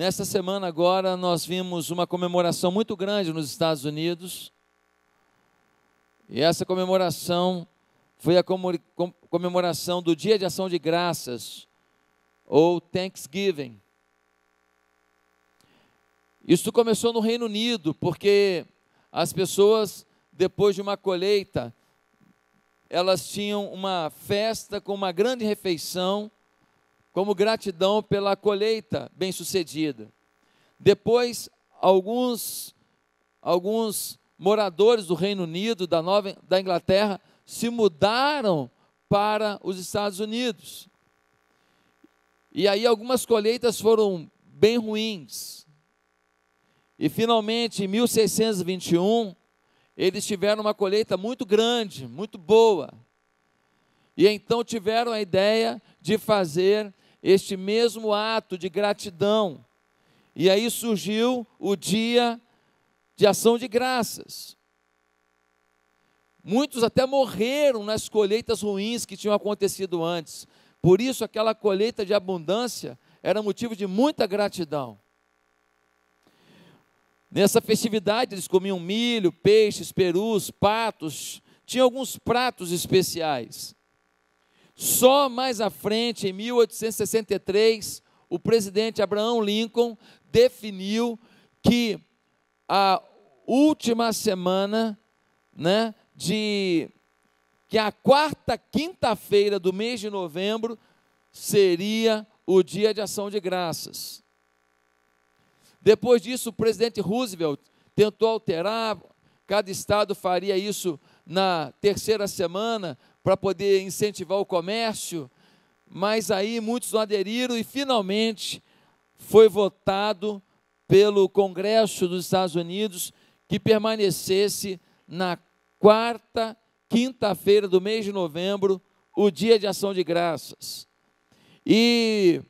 Nessa semana agora nós vimos uma comemoração muito grande nos Estados Unidos, e essa comemoração foi a comemoração do Dia de Ação de Graças, ou Thanksgiving. Isso começou no Reino Unido, porque as pessoas, depois de uma colheita, elas tinham uma festa com uma grande refeição, como gratidão pela colheita bem-sucedida. Depois, alguns moradores do Reino Unido, da Inglaterra, se mudaram para os Estados Unidos. E aí algumas colheitas foram bem ruins. E finalmente, em 1621, eles tiveram uma colheita muito grande, muito boa. E então tiveram a ideia de fazer este mesmo ato de gratidão. E aí surgiu o Dia de Ação de Graças. Muitos até morreram nas colheitas ruins que tinham acontecido antes. Por isso, aquela colheita de abundância era motivo de muita gratidão. Nessa festividade, eles comiam milho, peixes, perus, patos, tinha alguns pratos especiais. Só mais à frente, em 1863, o presidente Abraham Lincoln definiu que a última semana, que a quarta quinta-feira do mês de novembro seria o Dia de Ação de Graças. Depois disso, o presidente Roosevelt tentou alterar, cada estado faria isso na terceira semana, para poder incentivar o comércio, mas aí muitos não aderiram e finalmente foi votado pelo Congresso dos Estados Unidos que permanecesse na quarta quinta-feira do mês de novembro, o Dia de Ação de Graças. E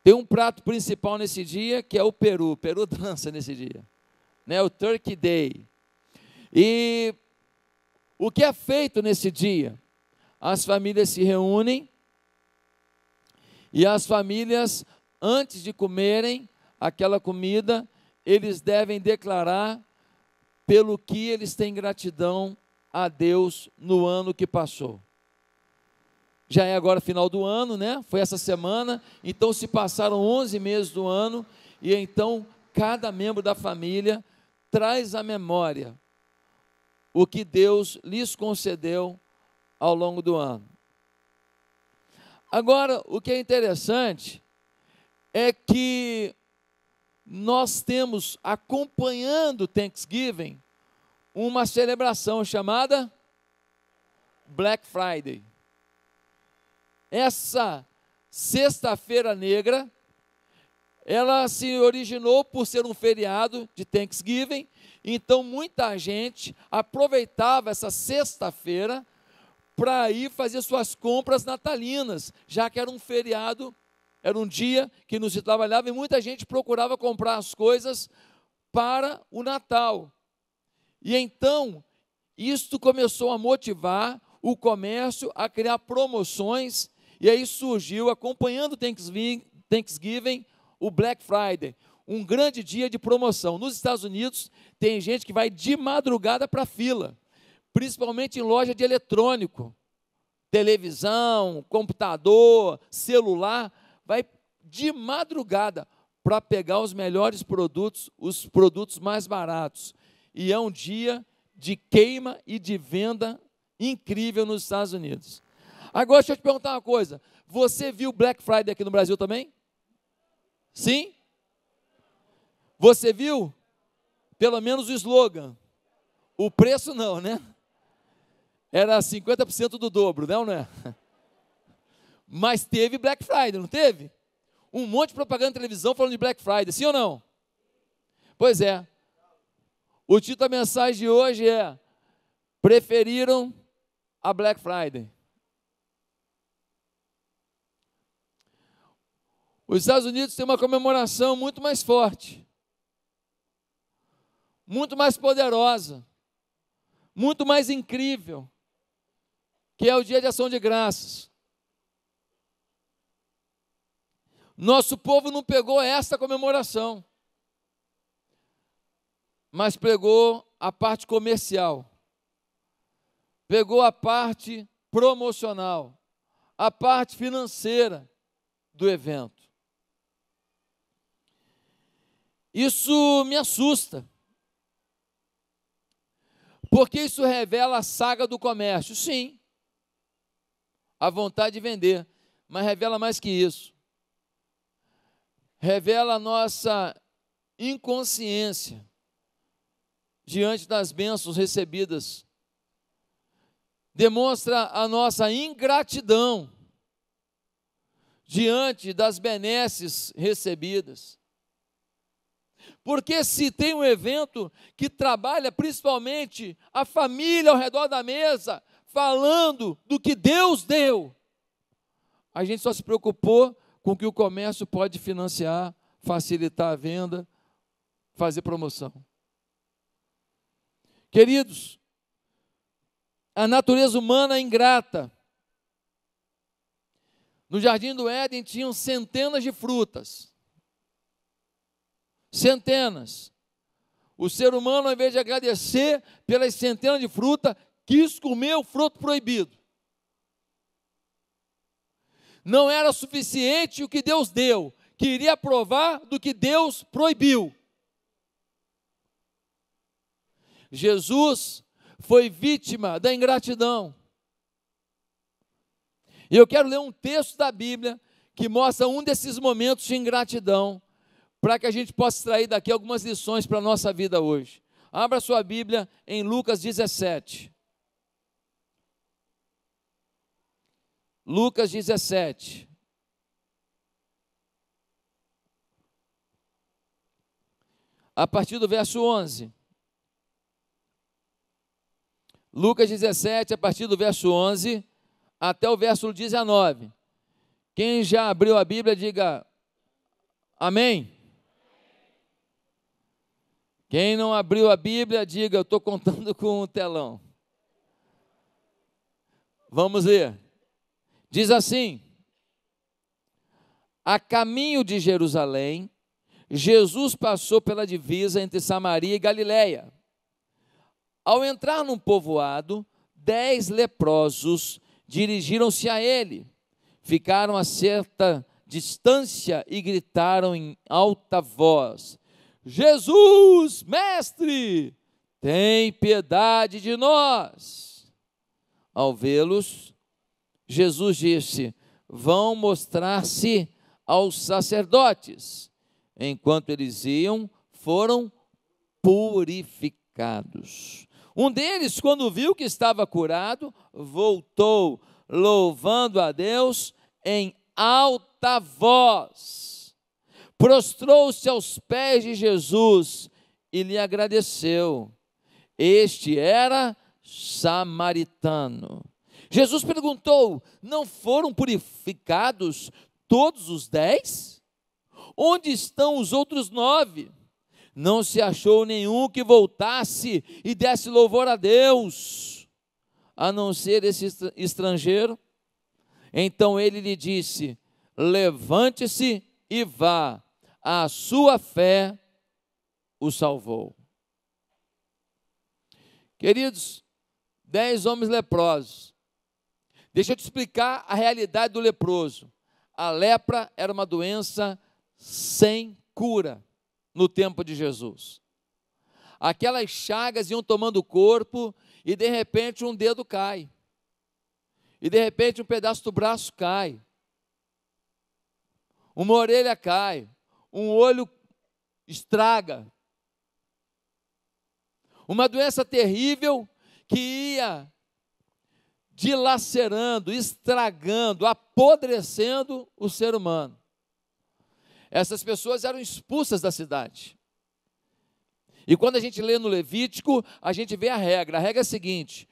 tem um prato principal nesse dia, que é o peru. O peru dança nesse dia, o Turkey Day. E o que é feito nesse dia? As famílias se reúnem e as famílias, antes de comerem aquela comida, eles devem declarar pelo que eles têm gratidão a Deus no ano que passou. Já é agora final do ano, Foi essa semana, então se passaram 11 meses do ano, e então cada membro da família traz à memória o que Deus lhes concedeu ao longo do ano. Agora, o que é interessante é que nós temos, acompanhando o Thanksgiving, uma celebração chamada Black Friday. Essa sexta-feira negra, ela se originou por ser um feriado de Thanksgiving, então muita gente aproveitava essa sexta-feira para ir fazer suas compras natalinas, já que era um feriado, era um dia que não se trabalhava e muita gente procurava comprar as coisas para o Natal. E então, isto começou a motivar o comércio a criar promoções, e aí surgiu, acompanhando o Thanksgiving, o Black Friday, um grande dia de promoção. Nos Estados Unidos, tem gente que vai de madrugada para a fila, principalmente em loja de eletrônico, televisão, computador, celular, vai de madrugada para pegar os melhores produtos, os produtos mais baratos. E é um dia de queima e de venda incrível nos Estados Unidos. Agora, deixa eu te perguntar uma coisa. Você viu Black Friday aqui no Brasil também? Sim? Você viu? Pelo menos o slogan. O preço não, Era 50% do dobro, não é? Mas teve Black Friday, não teve? Um monte de propaganda na televisão falando de Black Friday, sim ou não? Pois é. O título da mensagem de hoje é: preferiram a Black Friday. Os Estados Unidos têm uma comemoração muito mais forte, muito mais poderosa, muito mais incrível, que é o Dia de Ação de Graças. Nosso povo não pegou esta comemoração, mas pegou a parte comercial, pegou a parte promocional, a parte financeira do evento. Isso me assusta, porque isso revela a saga do comércio. Sim, a vontade de vender, mas revela mais que isso. Revela a nossa inconsciência diante das bênçãos recebidas. Demonstra a nossa ingratidão diante das benesses recebidas. Porque se tem um evento que trabalha principalmente a família ao redor da mesa, falando do que Deus deu, a gente só se preocupou com o que o comércio pode financiar, facilitar a venda, fazer promoção. Queridos, a natureza humana é ingrata. No jardim do Éden tinham centenas de frutas. Centenas. O ser humano, ao invés de agradecer pelas centenas de frutas, quis comer o fruto proibido. Não era suficiente o que Deus deu, queria provar do que Deus proibiu. Jesus foi vítima da ingratidão. E eu quero ler um texto da Bíblia que mostra um desses momentos de ingratidão, para que a gente possa extrair daqui algumas lições para a nossa vida hoje. Abra sua Bíblia em Lucas 17. Lucas 17. A partir do verso 11. Lucas 17, a partir do verso 11 até o verso 19. Quem já abriu a Bíblia, diga amém. Quem não abriu a Bíblia, diga, eu estou contando com o telão. Vamos ler. Diz assim: a caminho de Jerusalém, Jesus passou pela divisa entre Samaria e Galiléia. Ao entrar num povoado, 10 leprosos dirigiram-se a ele. Ficaram a certa distância e gritaram em alta voz: Jesus, mestre, tem piedade de nós. Ao vê-los, Jesus disse: vão mostrar-se aos sacerdotes. Enquanto eles iam, foram purificados. Um deles, quando viu que estava curado, voltou, louvando a Deus em alta voz. Prostrou-se aos pés de Jesus e lhe agradeceu. Este era samaritano. Jesus perguntou: não foram purificados todos os 10? Onde estão os outros 9? Não se achou nenhum que voltasse e desse louvor a Deus, a não ser esse estrangeiro. Então ele lhe disse: levante-se e vá, a sua fé o salvou. Queridos, 10 homens leprosos. Deixa eu te explicar a realidade do leproso. A lepra era uma doença sem cura no tempo de Jesus. Aquelas chagas iam tomando o corpo e de repente um dedo cai. E de repente um pedaço do braço cai. Uma orelha cai. Um olho estraga. Uma doença terrível que ia dilacerando, estragando, apodrecendo o ser humano. Essas pessoas eram expulsas da cidade. E quando a gente lê no Levítico, a gente vê a regra. A regra é a seguinte: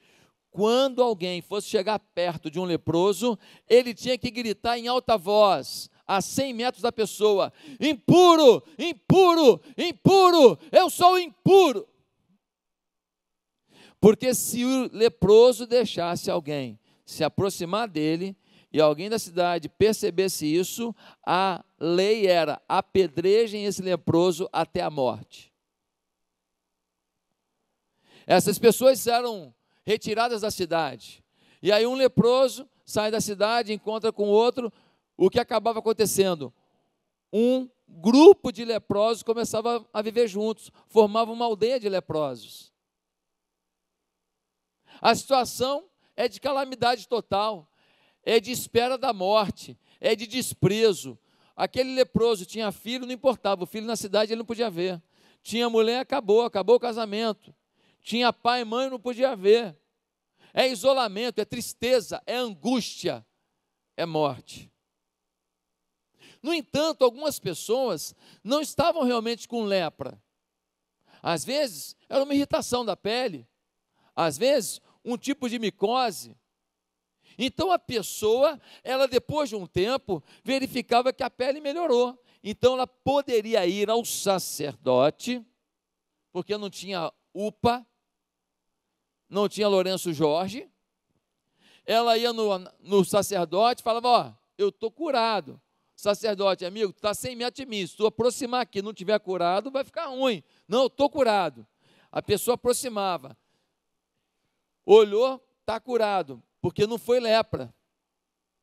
quando alguém fosse chegar perto de um leproso, ele tinha que gritar em alta voz, a 100 metros da pessoa: impuro, impuro, impuro, eu sou impuro. Porque se o leproso deixasse alguém se aproximar dele, e alguém da cidade percebesse isso, a lei era: apedrejem esse leproso até a morte. Essas pessoas eram retiradas da cidade, e aí um leproso sai da cidade, encontra com outro. O que acabava acontecendo? Um grupo de leprosos começava a viver juntos, formava uma aldeia de leprosos. A situação é de calamidade total, é de espera da morte, é de desprezo. Aquele leproso tinha filho, não importava, o filho na cidade ele não podia ver. Tinha mulher, acabou o casamento. Tinha pai e mãe, não podia ver. É isolamento, é tristeza, é angústia, é morte. No entanto, algumas pessoas não estavam realmente com lepra. Às vezes, era uma irritação da pele. Às vezes, um tipo de micose. Então, a pessoa, ela depois de um tempo, verificava que a pele melhorou. Então, ela poderia ir ao sacerdote, porque não tinha UPA, não tinha Lourenço Jorge. Ela ia no sacerdote e falava: ó, eu estou curado. Sacerdote: amigo, tu está 100 metros de mim, se tu aproximar aqui e não tiver curado, vai ficar ruim. Não, eu estou curado. A pessoa aproximava, olhou, está curado, porque não foi lepra,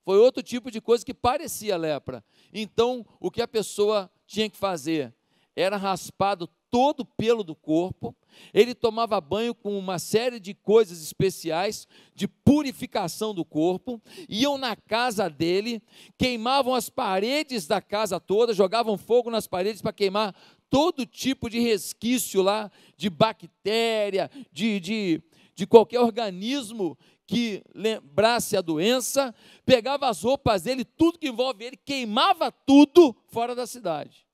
foi outro tipo de coisa que parecia lepra. Então, o que a pessoa tinha que fazer? Era raspado todo o pelo do corpo, ele tomava banho com uma série de coisas especiais, de purificação do corpo, iam na casa dele, queimavam as paredes da casa toda, jogavam fogo nas paredes para queimar todo tipo de resquício lá, de bactéria, de qualquer organismo que lembrasse a doença, pegava as roupas dele, tudo que envolve ele, queimava tudo fora da cidade.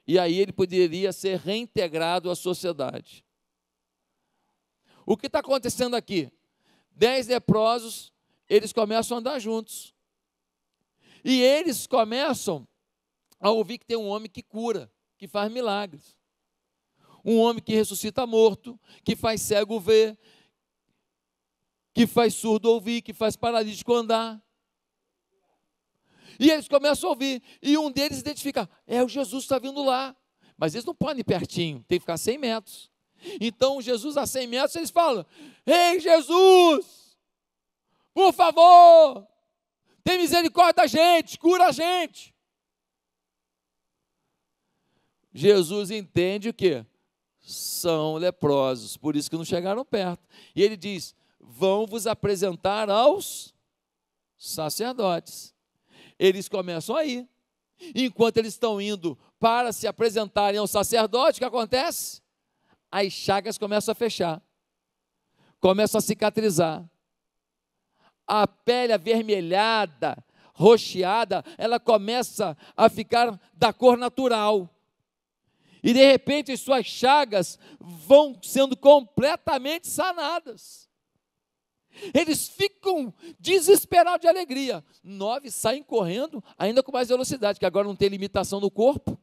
E aí ele poderia ser reintegrado à sociedade. O que está acontecendo aqui? 10 leprosos, eles começam a andar juntos. E eles começam a ouvir que tem um homem que cura, que faz milagres. Um homem que ressuscita morto, que faz cego ver, que faz surdo ouvir, que faz paralítico andar. E eles começam a ouvir, e um deles identifica: é o Jesus que está vindo lá. Mas eles não podem ir pertinho, tem que ficar 100 metros. Então Jesus a 100 metros, eles falam: ei Jesus, por favor, tem misericórdia da gente, cura a gente. Jesus entende o quê? São leprosos, por isso que não chegaram perto. E ele diz: vão vos apresentar aos sacerdotes. Eles começam a ir. Enquanto eles estão indo para se apresentarem ao sacerdote, o que acontece? As chagas começam a fechar, começam a cicatrizar. A pele avermelhada, roxeada, ela começa a ficar da cor natural. E de repente as suas chagas vão sendo completamente sanadas. Eles ficam desesperados de alegria. 9 saem correndo, ainda com mais velocidade, que agora não tem limitação no corpo,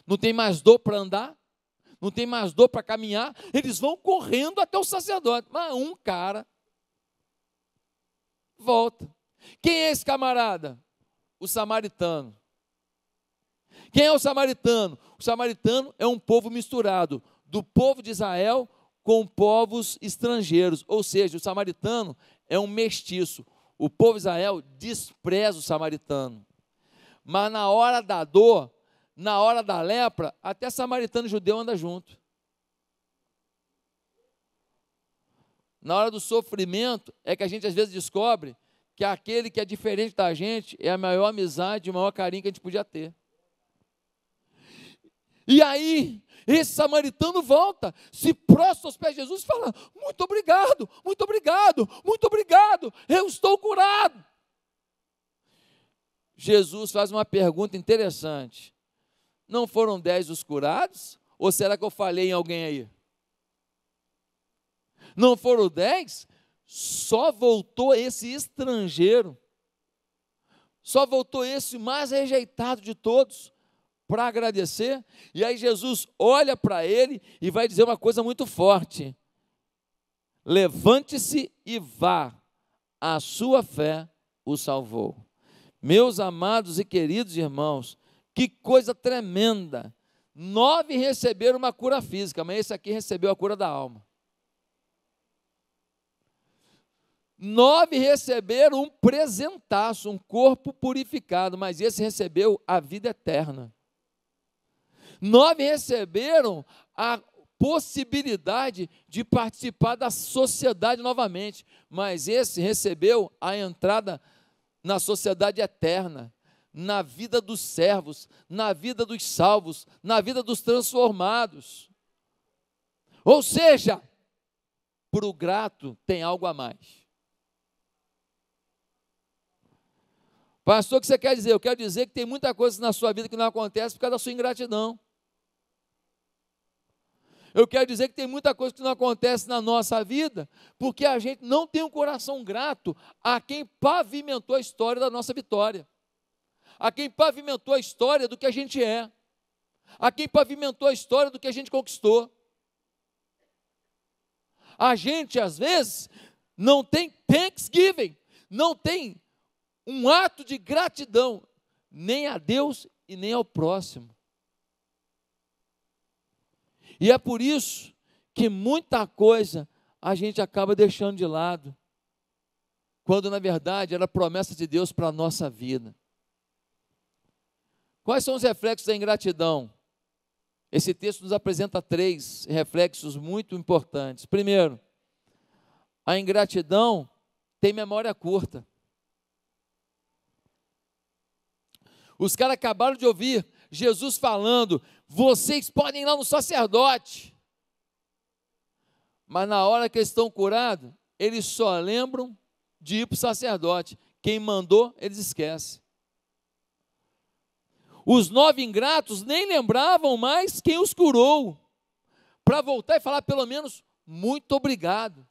não tem mais dor para andar, não tem mais dor para caminhar. Eles vão correndo até o sacerdote. Mas um cara volta. Quem é esse camarada? O samaritano. Quem é o samaritano? O samaritano é um povo misturado do povo de Israel com povos estrangeiros, ou seja, o samaritano é um mestiço. O povo de Israel despreza o samaritano, mas na hora da dor, na hora da lepra, até samaritano e judeu anda junto. Na hora do sofrimento é que a gente às vezes descobre que aquele que é diferente da gente é a maior amizade, o maior carinho que a gente podia ter. E aí, esse samaritano volta, se prostra aos pés de Jesus e fala: muito obrigado, muito obrigado, muito obrigado, eu estou curado. Jesus faz uma pergunta interessante: não foram 10 os curados? Ou será que eu falhei em alguém aí? Não foram 10? Só voltou esse estrangeiro, só voltou esse mais rejeitado de todos, para agradecer. E aí Jesus olha para ele e vai dizer uma coisa muito forte: levante-se e vá, a sua fé o salvou. Meus amados e queridos irmãos, que coisa tremenda. 9 receberam uma cura física, mas esse aqui recebeu a cura da alma. 9 receberam um presentaço, um corpo purificado, mas esse recebeu a vida eterna. 9 receberam a possibilidade de participar da sociedade novamente, mas esse recebeu a entrada na sociedade eterna, na vida dos servos, na vida dos salvos, na vida dos transformados. Ou seja, para o grato tem algo a mais. Pastor, o que você quer dizer? Eu quero dizer que tem muita coisa na sua vida que não acontece por causa da sua ingratidão. Eu quero dizer que tem muita coisa que não acontece na nossa vida porque a gente não tem um coração grato a quem pavimentou a história da nossa vitória, a quem pavimentou a história do que a gente é, a quem pavimentou a história do que a gente conquistou. A gente, às vezes, não tem thanksgiving, não tem um ato de gratidão, nem a Deus e nem ao próximo. E é por isso que muita coisa a gente acaba deixando de lado, quando na verdade era promessa de Deus para a nossa vida. Quais são os reflexos da ingratidão? Esse texto nos apresenta 3 reflexos muito importantes. Primeiro, a ingratidão tem memória curta. Os caras acabaram de ouvir Jesus falando, vocês podem ir lá no sacerdote. Mas na hora que eles estão curados, eles só lembram de ir para o sacerdote. Quem mandou, eles esquecem. Os 9 ingratos nem lembravam mais quem os curou, para voltar e falar pelo menos, muito obrigado.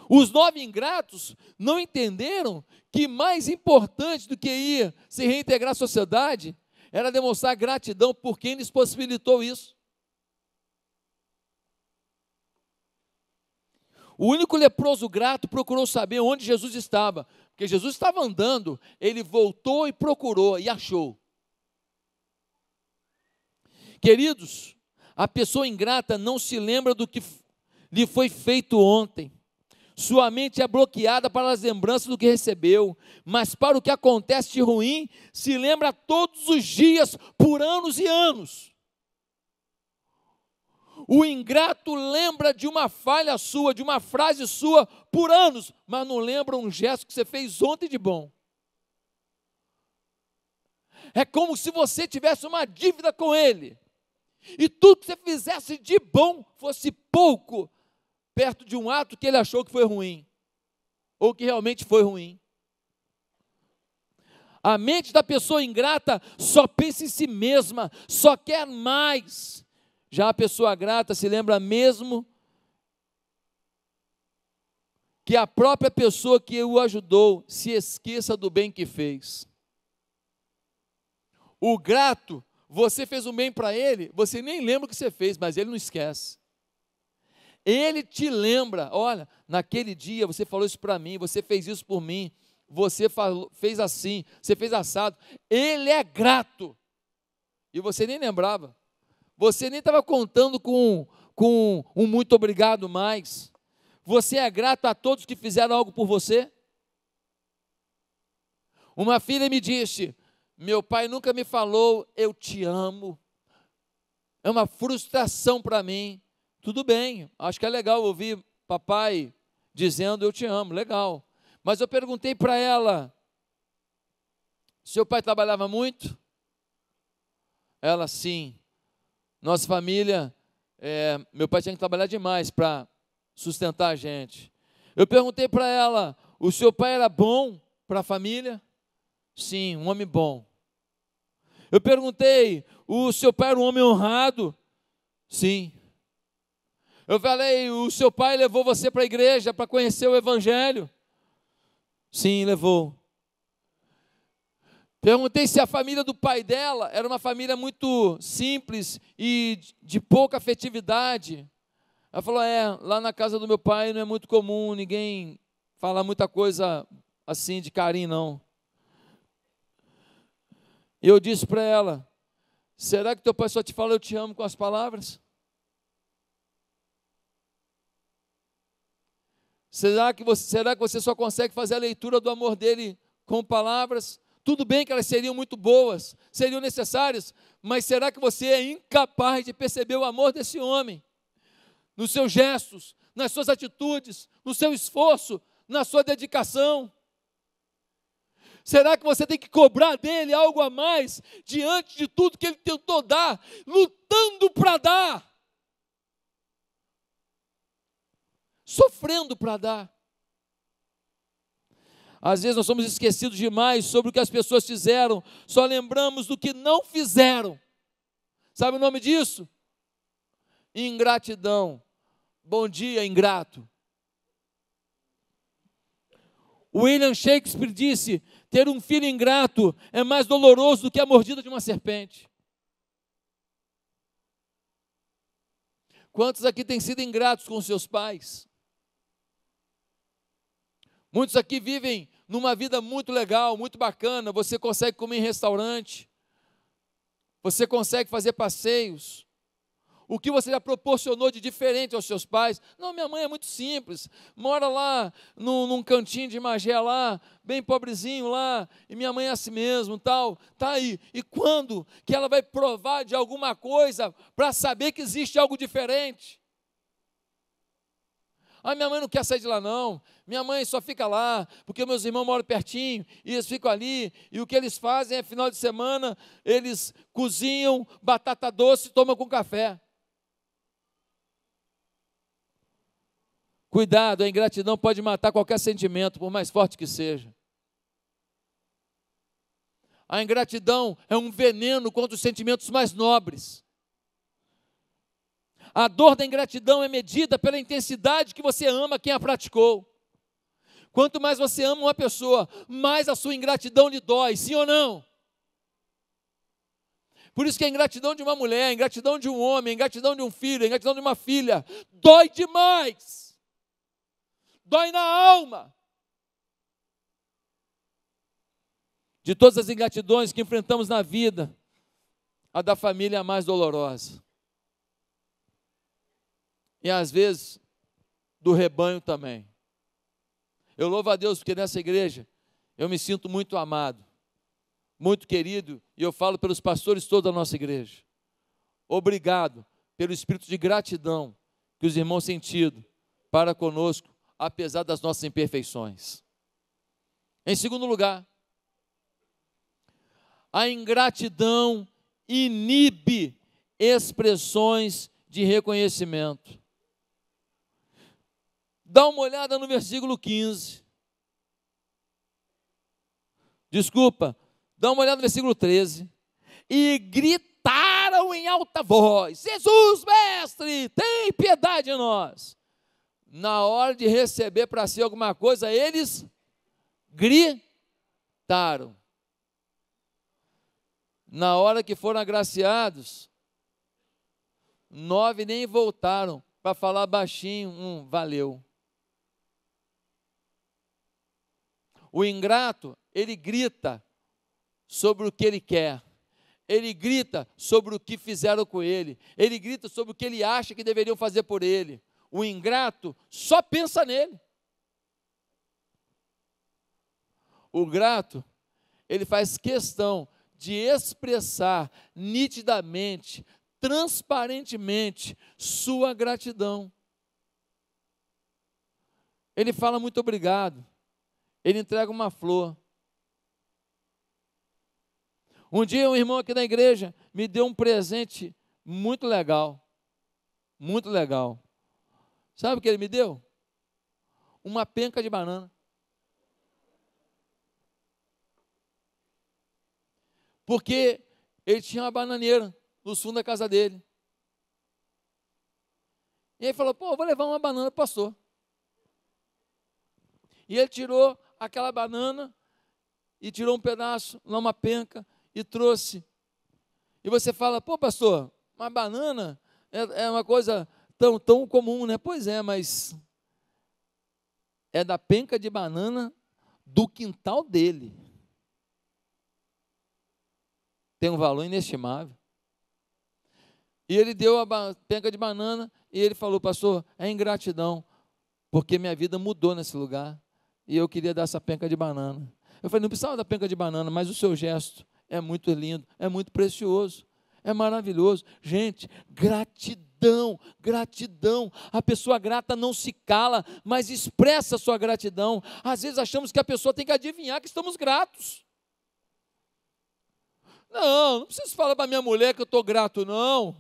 Os 9 ingratos não entenderam que mais importante do que ir se reintegrar à sociedade era demonstrar gratidão por quem lhes possibilitou isso. O único leproso grato procurou saber onde Jesus estava, porque Jesus estava andando, ele voltou e procurou e achou. Queridos, a pessoa ingrata não se lembra do que lhe foi feito ontem. Sua mente é bloqueada para as lembranças do que recebeu, mas para o que acontece de ruim, se lembra todos os dias, por anos e anos. O ingrato lembra de uma falha sua, de uma frase sua, por anos, mas não lembra um gesto que você fez ontem de bom. É como se você tivesse uma dívida com ele, e tudo que você fizesse de bom fosse pouco, perto de um ato que ele achou que foi ruim, ou que realmente foi ruim. A mente da pessoa ingrata só pensa em si mesma, só quer mais. Já a pessoa grata se lembra mesmo que a própria pessoa que o ajudou se esqueça do bem que fez. O grato, você fez um bem para ele, você nem lembra o que você fez, mas ele não esquece. Ele te lembra, olha, naquele dia você falou isso para mim, você fez isso por mim, você fez assim, você fez assado. Ele é grato. E você nem lembrava. Você nem estava contando com um muito obrigado mais. Você é grato a todos que fizeram algo por você? Uma filha me disse, meu pai nunca me falou, eu te amo. É uma frustração para mim. Tudo bem, acho que é legal ouvir papai dizendo eu te amo, legal. Mas eu perguntei para ela, seu pai trabalhava muito? Ela, sim. Nossa família, meu pai tinha que trabalhar demais para sustentar a gente. Eu perguntei para ela, o seu pai era bom para a família? Sim, um homem bom. Eu perguntei, o seu pai era um homem honrado? Sim. Eu falei, o seu pai levou você para a igreja para conhecer o evangelho? Sim, levou. Perguntei se a família do pai dela era uma família muito simples e de pouca afetividade. Ela falou, lá na casa do meu pai não é muito comum, ninguém fala muita coisa assim de carinho, não. Eu disse para ela: será que teu pai só te fala eu te amo com as palavras? Será que você só consegue fazer a leitura do amor dele com palavras? Tudo bem que elas seriam muito boas, seriam necessárias, mas será que você é incapaz de perceber o amor desse homem? Nos seus gestos, nas suas atitudes, no seu esforço, na sua dedicação? Será que você tem que cobrar dele algo a mais, diante de tudo que ele tentou dar, lutando para dar, sofrendo para dar? Às vezes nós somos esquecidos demais sobre o que as pessoas fizeram, só lembramos do que não fizeram. Sabe o nome disso? Ingratidão. Bom dia, ingrato. William Shakespeare disse: ter um filho ingrato é mais doloroso do que a mordida de uma serpente. Quantos aqui têm sido ingratos com seus pais? Muitos aqui vivem numa vida muito legal, muito bacana. Você consegue comer em restaurante, você consegue fazer passeios. O que você já proporcionou de diferente aos seus pais? Não, minha mãe é muito simples, mora lá num cantinho de Magé lá, bem pobrezinho lá, e minha mãe é assim mesmo, tal, tá aí. E quando que ela vai provar de alguma coisa para saber que existe algo diferente? Ah, minha mãe não quer sair de lá não, minha mãe só fica lá, porque meus irmãos moram pertinho, e eles ficam ali, e o que eles fazem é, final de semana, eles cozinham batata doce e tomam com café. Cuidado, a ingratidão pode matar qualquer sentimento, por mais forte que seja. A ingratidão é um veneno contra os sentimentos mais nobres. A dor da ingratidão é medida pela intensidade que você ama quem a praticou. Quanto mais você ama uma pessoa, mais a sua ingratidão lhe dói, sim ou não? Por isso que a ingratidão de uma mulher, a ingratidão de um homem, a ingratidão de um filho, a ingratidão de uma filha, dói demais. Dói na alma. De todas as ingratidões que enfrentamos na vida, a da família é a mais dolorosa. E às vezes, do rebanho também. Eu louvo a Deus porque nessa igreja eu me sinto muito amado, muito querido, e eu falo pelos pastores todos da nossa igreja. Obrigado pelo espírito de gratidão que os irmãos têm tido para conosco, apesar das nossas imperfeições. Em segundo lugar, a ingratidão inibe expressões de reconhecimento. Dá uma olhada no versículo 15. Desculpa, dá uma olhada no versículo 13. E gritaram em alta voz: Jesus, mestre, tem piedade de nós. Na hora de receber para si alguma coisa, eles gritaram. Na hora que foram agraciados, 9 nem voltaram para falar baixinho, valeu. O ingrato, ele grita sobre o que ele quer, ele grita sobre o que fizeram com ele, ele grita sobre o que ele acha que deveriam fazer por ele. O ingrato só pensa nele. O grato, ele faz questão de expressar nitidamente, transparentemente, sua gratidão. Ele fala muito obrigado. Ele entrega uma flor. Um dia um irmão aqui da igreja me deu um presente muito legal. Muito legal. Sabe o que ele me deu? Uma penca de banana. Porque ele tinha uma bananeira no fundo da casa dele. E aí falou: pô, vou levar uma banana para o pastor. E ele tirou aquela banana e tirou um pedaço, lá uma penca, e trouxe. E você fala: pô, pastor, uma banana é uma coisa tão comum, né? Pois é, mas é da penca de banana do quintal dele, tem um valor inestimável. E ele deu a penca de banana e ele falou: pastor, é ingratidão, porque minha vida mudou nesse lugar e eu queria dar essa penca de banana. Eu falei: não precisava da penca de banana, mas o seu gesto é muito lindo, é muito precioso, é maravilhoso. Gente, gratidão, gratidão. A pessoa grata não se cala, mas expressa a sua gratidão. Às vezes achamos que a pessoa tem que adivinhar que estamos gratos. Não preciso falar para minha mulher que eu estou grato, não.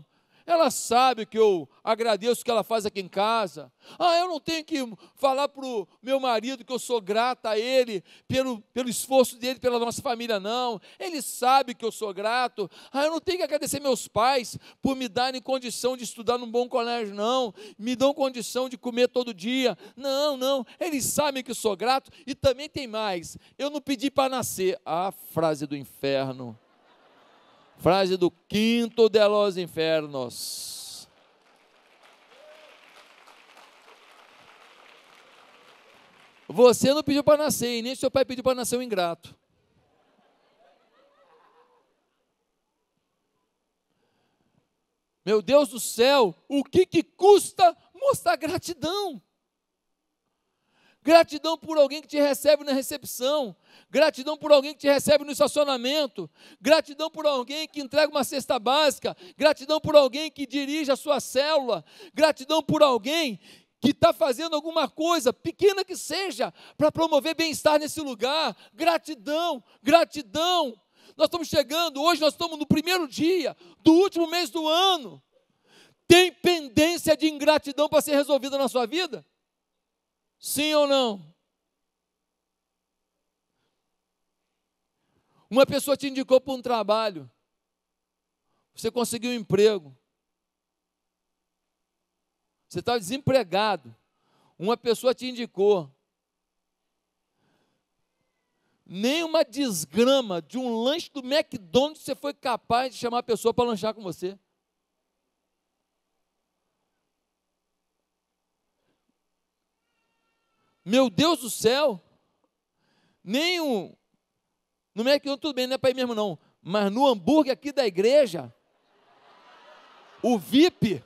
Ela sabe que eu agradeço o que ela faz aqui em casa. Eu não tenho que falar para o meu marido que eu sou grata a ele pelo esforço dele, pela nossa família, não. Ele sabe que eu sou grato. Eu não tenho que agradecer meus pais por me darem condição de estudar num bom colégio, não. Me dão condição de comer todo dia. Não. Eles sabem que eu sou grato. E também tem mais. Eu não pedi para nascer. Frase do inferno. Frase do quinto de los infernos. Você não pediu para nascer, e nem seu pai pediu para nascer um ingrato. Meu Deus do céu, o que custa mostrar gratidão? Gratidão por alguém que te recebe na recepção, gratidão por alguém que te recebe no estacionamento, gratidão por alguém que entrega uma cesta básica, gratidão por alguém que dirige a sua célula, gratidão por alguém que está fazendo alguma coisa, pequena que seja, para promover bem-estar nesse lugar. Gratidão, gratidão. Nós estamos chegando, hoje nós estamos no primeiro dia do último mês do ano. Tem pendência de ingratidão para ser resolvida na sua vida? Sim ou não? Uma pessoa te indicou para um trabalho, você conseguiu um emprego, você estava desempregado, uma pessoa te indicou, nem uma desgrama de um lanche do McDonald's você foi capaz de chamar a pessoa para lanchar com você. Meu Deus do céu, no McDonald's tudo bem, não é para ir mesmo não, mas no hambúrguer aqui da igreja, o VIP,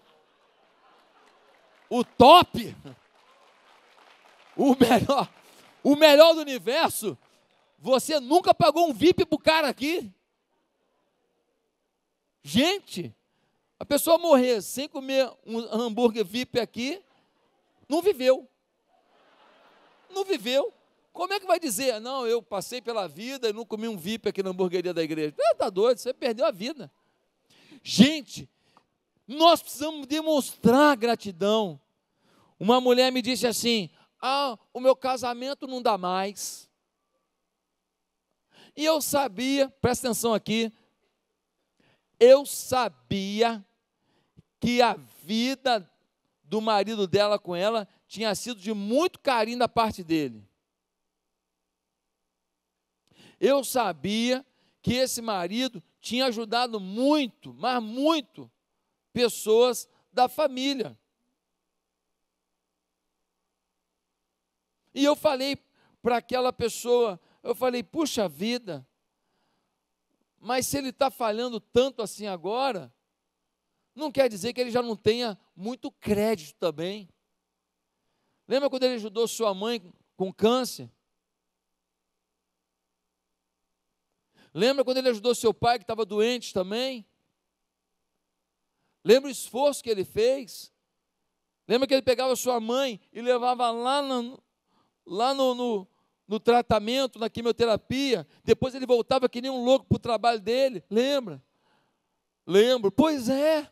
o top, o melhor do universo, você nunca pagou um VIP para o cara aqui? Gente, a pessoa morrer sem comer um hambúrguer VIP aqui, não viveu. Não viveu. Como é que vai dizer? Não, eu passei pela vida e não comi um VIP aqui na hamburgueria da igreja. Está doido, você perdeu a vida. Gente, nós precisamos demonstrar gratidão. Uma mulher me disse assim: o meu casamento não dá mais. E eu sabia, presta atenção aqui, eu sabia que a vida do marido dela com ela tinha sido de muito carinho da parte dele. Eu sabia que esse marido tinha ajudado muito, mas muito, pessoas da família. E eu falei para aquela pessoa, puxa vida, mas se ele está falhando tanto assim agora, não quer dizer que ele já não tenha muito crédito também. Lembra quando ele ajudou sua mãe com câncer? Lembra quando ele ajudou seu pai que estava doente também? Lembra o esforço que ele fez? Lembra que ele pegava sua mãe e levava lá no tratamento, na quimioterapia? Depois ele voltava que nem um louco para o trabalho dele. Lembra? Lembro. Pois é.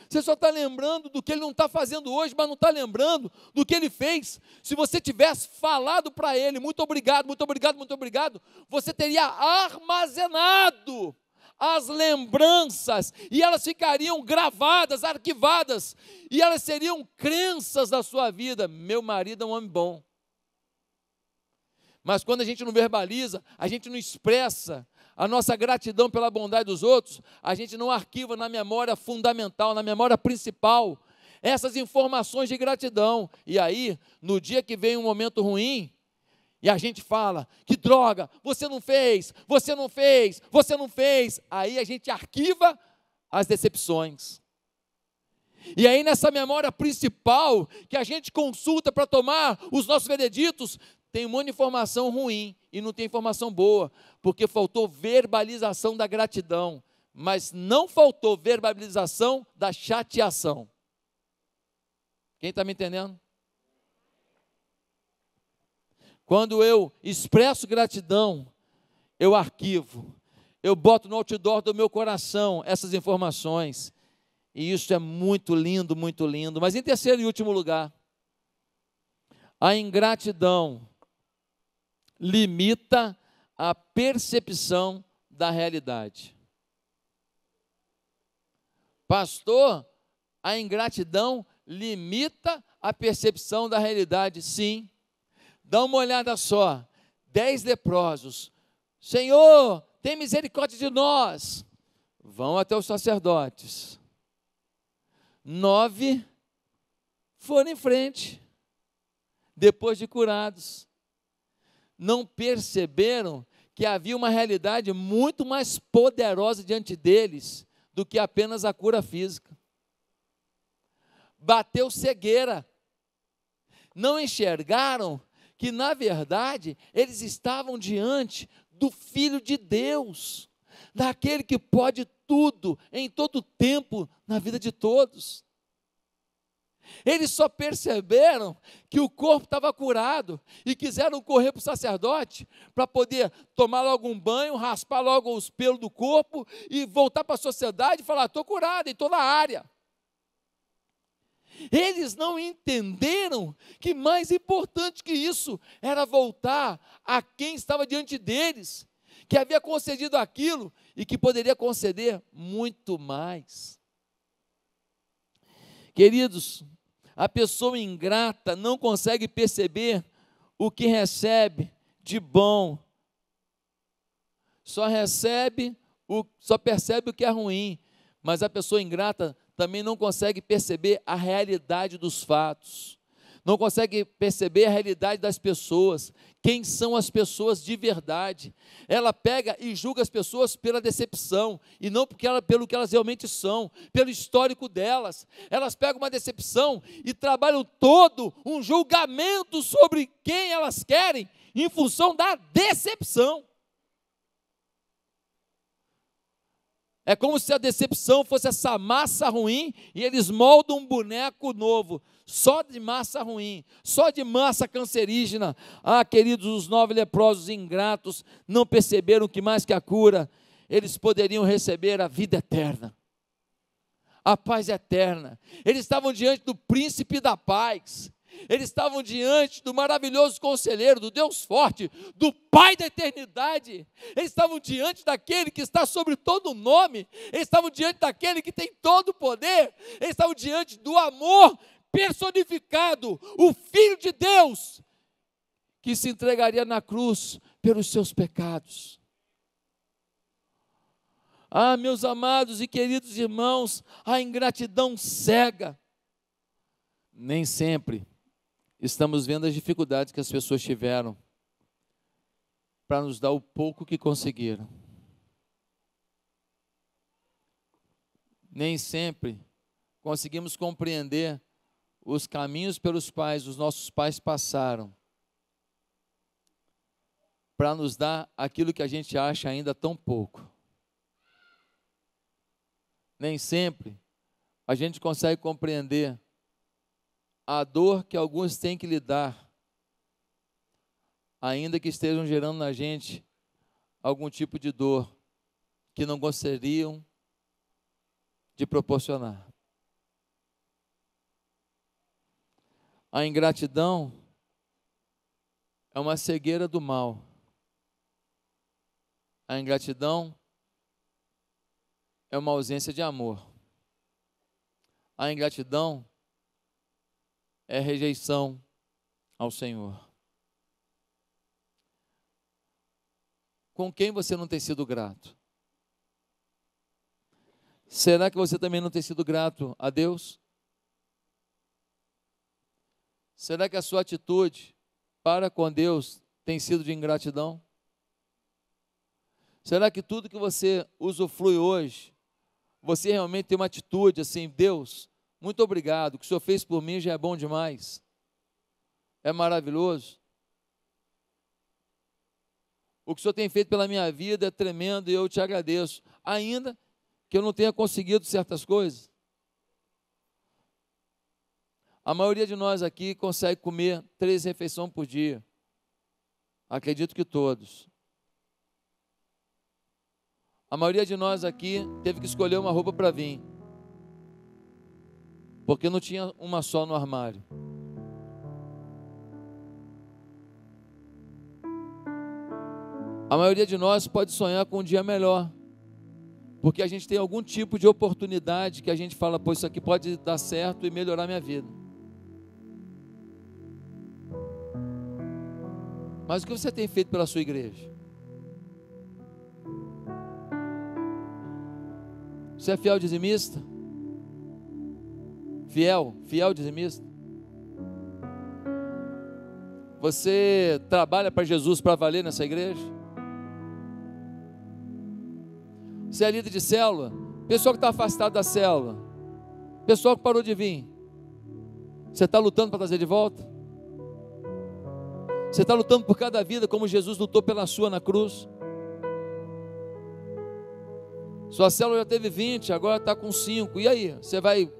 Você só está lembrando do que ele não está fazendo hoje, mas não está lembrando do que ele fez. Se você tivesse falado para ele, muito obrigado, muito obrigado, muito obrigado, você teria armazenado as lembranças, e elas ficariam gravadas, arquivadas, e elas seriam crenças da sua vida. Meu marido é um homem bom. Mas quando a gente não verbaliza, a gente não expressa a nossa gratidão pela bondade dos outros, a gente não arquiva na memória fundamental, na memória principal, essas informações de gratidão. E aí, no dia que vem um momento ruim, E a gente fala, que droga, você não fez, você não fez, você não fez. Aí a gente arquiva as decepções. E aí nessa memória principal, que a gente consulta para tomar os nossos vereditos, tem um monte de informação ruim e não tem informação boa, porque faltou verbalização da gratidão, mas não faltou verbalização da chateação. Quem está me entendendo? Quando eu expresso gratidão, eu arquivo, eu boto no outdoor do meu coração essas informações, e isso é muito lindo, muito lindo. Mas em terceiro e último lugar, a ingratidão limita a percepção da realidade. Pastor, a ingratidão limita a percepção da realidade, sim. Dá uma olhada só, 10 leprosos, Senhor, tem misericórdia de nós, vão até os sacerdotes, 9 foram em frente, depois de curados, não perceberam que havia uma realidade muito mais poderosa diante deles, do que apenas a cura física. Bateu cegueira, não enxergaram que, na verdade, eles estavam diante do Filho de Deus, daquele que pode tudo, em todo tempo, na vida de todos. Eles só perceberam que o corpo estava curado e quiseram correr para o sacerdote para poder tomar logo um banho, raspar logo os pelos do corpo e voltar para a sociedade e falar, estou curado em toda a área. Eles não entenderam que mais importante que isso era voltar a quem estava diante deles, que havia concedido aquilo e que poderia conceder muito mais. Queridos, a pessoa ingrata não consegue perceber o que recebe de bom, só percebe o que é ruim, mas a pessoa ingrata também não consegue perceber a realidade dos fatos, não consegue perceber a realidade das pessoas, quem são as pessoas de verdade. Ela pega e julga as pessoas pela decepção, e não pelo que elas realmente são, pelo histórico delas. Elas pegam uma decepção e trabalham todo um julgamento sobre quem elas querem, em função da decepção. É como se a decepção fosse essa massa ruim e eles moldam um boneco novo, só de massa ruim, só de massa cancerígena. Ah, queridos, os 9 leprosos ingratos não perceberam que mais que a cura, eles poderiam receber a vida eterna, a paz eterna. Eles estavam diante do príncipe da paz. Eles estavam diante do maravilhoso conselheiro, do Deus forte, do Pai da eternidade. Eles estavam diante daquele que está sobre todo o nome. Eles estavam diante daquele que tem todo o poder. Eles estavam diante do amor personificado, o Filho de Deus, que se entregaria na cruz pelos seus pecados. Ah, meus amados e queridos irmãos, a ingratidão cega. Nem sempre estamos vendo as dificuldades que as pessoas tiveram para nos dar o pouco que conseguiram. Nem sempre conseguimos compreender os caminhos pelos quais os nossos pais passaram para nos dar aquilo que a gente acha ainda tão pouco. Nem sempre a gente consegue compreender a dor que alguns têm que lidar, ainda que estejam gerando na gente algum tipo de dor que não gostariam de proporcionar. A ingratidão é uma cegueira do mal. A ingratidão é uma ausência de amor. A ingratidão é rejeição ao Senhor. Com quem você não tem sido grato? Será que você também não tem sido grato a Deus? Será que a sua atitude para com Deus tem sido de ingratidão? Será que tudo que você usufrui hoje, você realmente tem uma atitude assim, Deus, muito obrigado, o que o Senhor fez por mim já é bom demais, é maravilhoso, o que o Senhor tem feito pela minha vida é tremendo e eu te agradeço, ainda que eu não tenha conseguido certas coisas. A maioria de nós aqui consegue comer 3 refeições por dia, acredito que todos. A maioria de nós aqui teve que escolher uma roupa para vir, porque não tinha uma só no armário. A maioria de nós pode sonhar com um dia melhor, porque a gente tem algum tipo de oportunidade que a gente fala, pô, isso aqui pode dar certo e melhorar minha vida. Mas o que você tem feito pela sua igreja? Você é fiel dizimista? Fiel dizimista? Você trabalha para Jesus para valer nessa igreja? Você é líder de célula? Pessoal que está afastado da célula? Pessoal que parou de vir? Você está lutando para trazer de volta? Você está lutando por cada vida como Jesus lutou pela sua na cruz? Sua célula já teve 20, agora está com 5. E aí? Você vai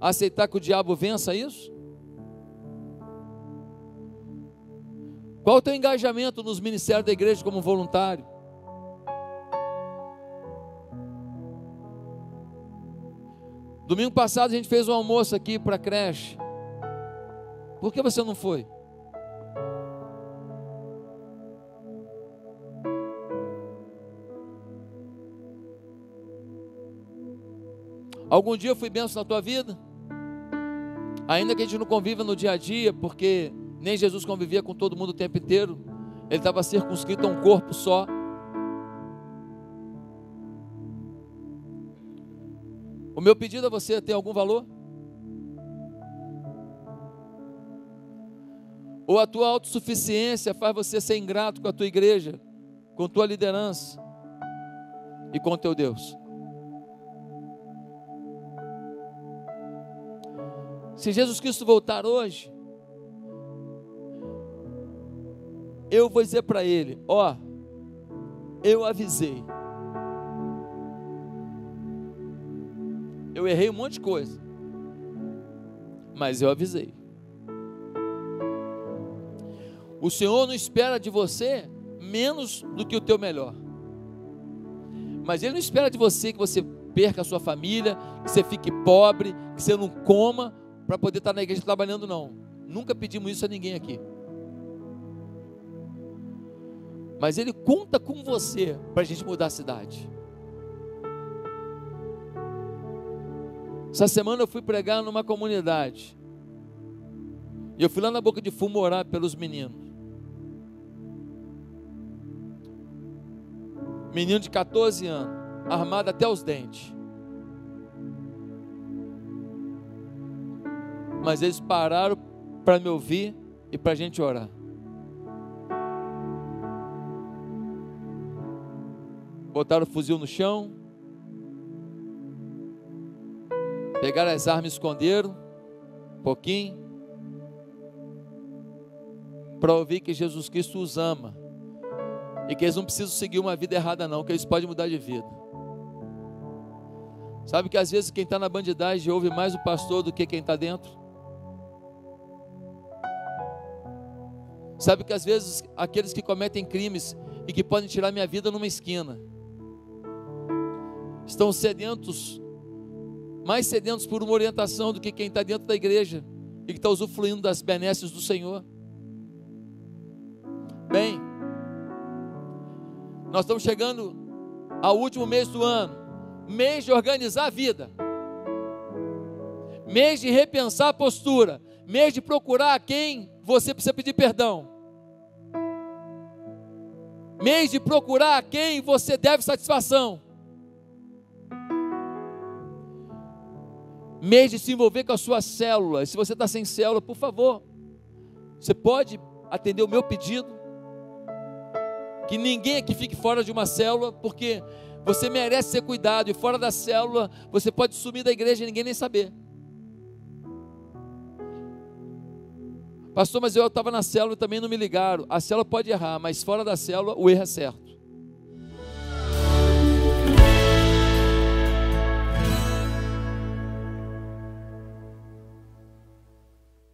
aceitar que o diabo vença isso? Qual o teu engajamento nos ministérios da igreja como voluntário? Domingo passado a gente fez um almoço aqui para a creche. Por que você não foi? Algum dia eu fui bênção na tua vida? Ainda que a gente não conviva no dia a dia, porque nem Jesus convivia com todo mundo o tempo inteiro, ele estava circunscrito a um corpo só. O meu pedido a você tem algum valor? Ou a tua autossuficiência faz você ser ingrato com a tua igreja, com a tua liderança e com o teu Deus? Se Jesus Cristo voltar hoje, eu vou dizer para ele, ó, eu avisei. Eu errei um monte de coisa, mas eu avisei. O Senhor não espera de você menos do que o teu melhor. Mas Ele não espera de você que você perca a sua família, que você fique pobre, que você não coma para poder estar na igreja trabalhando, não. Nunca pedimos isso a ninguém aqui. Mas Ele conta com você para a gente mudar a cidade. Essa semana eu fui pregar numa comunidade. E eu fui lá na Boca de Fumo orar pelos meninos. Menino de 14 anos, armado até os dentes. Mas eles pararam para me ouvir e para a gente orar. Botaram o fuzil no chão, pegaram as armas e esconderam um pouquinho, para ouvir que Jesus Cristo os ama e que eles não precisam seguir uma vida errada não, que eles podem mudar de vida. Sabe que às vezes quem está na bandidagem ouve mais o pastor do que quem está dentro? Sabe que às vezes aqueles que cometem crimes e que podem tirar minha vida numa esquina estão sedentos, mais sedentos por uma orientação do que quem está dentro da igreja e que está usufruindo das benesses do Senhor. Bem, nós estamos chegando ao último mês do ano, mês de organizar a vida, mês de repensar a postura, mês de procurar a quem você precisa pedir perdão, mês de procurar a quem você deve satisfação, mês de se envolver com a sua célula. Se você está sem célula, por favor, você pode atender o meu pedido? que ninguém aqui fique fora de uma célula, porque você merece ser cuidado, e fora da célula, você pode sumir da igreja e ninguém nem saber. Pastor, mas eu estava na célula e também não me ligaram. A célula pode errar, mas fora da célula o erro é certo.